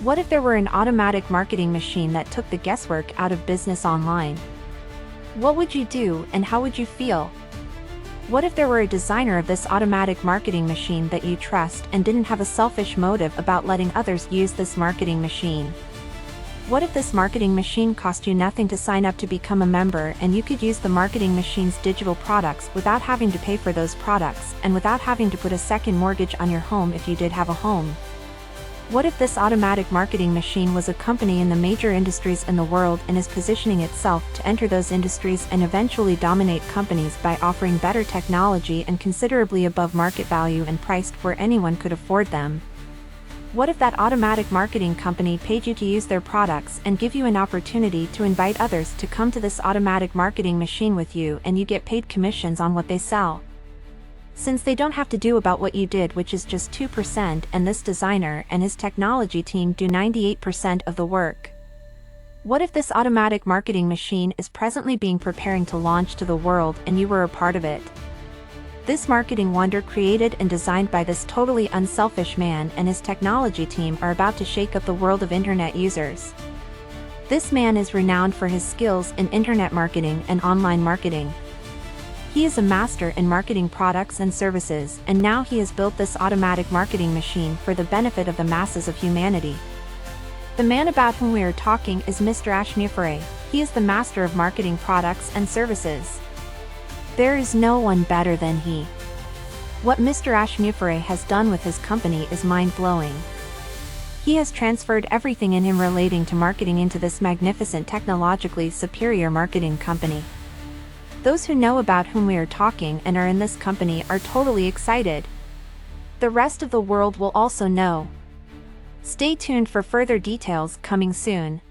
What if there were an automatic marketing machine that took the guesswork out of business online? What would you do and how would you feel? What if there were a designer of this automatic marketing machine that you trust and didn't have a selfish motive about letting others use this marketing machine? What if this marketing machine cost you nothing to sign up to become a member and you could use the marketing machine's digital products without having to pay for those products and without having to put a second mortgage on your home if you did have a home? What if this automatic marketing machine was a company in the major industries in the world and is positioning itself to enter those industries and eventually dominate companies by offering better technology and considerably above market value and priced where anyone could afford them? What if that automatic marketing company paid you to use their products and give you an opportunity to invite others to come to this automatic marketing machine with you and you get paid commissions on what they sell? Since they don't have to do about what you did, which is just 2%, and this designer and his technology team do 98% of the work. What if this automatic marketing machine is presently being preparing to launch to the world and you were a part of it? This marketing wonder created and designed by this totally unselfish man and his technology team are about to shake up the world of internet users. This man is renowned for his skills in internet marketing and online marketing. He is a master in marketing products and services, and now he has built this automatic marketing machine for the benefit of the masses of humanity. The man about whom we are talking is Mr. Ashmufare. He is the master of marketing products and services. There is no one better than he. What Mr. Ashmufare has done with his company is mind-blowing. He has transferred everything in him relating to marketing into this magnificent technologically superior marketing company. Those who know about whom we are talking and are in this company are totally excited. The rest of the world will also know. Stay tuned for further details coming soon.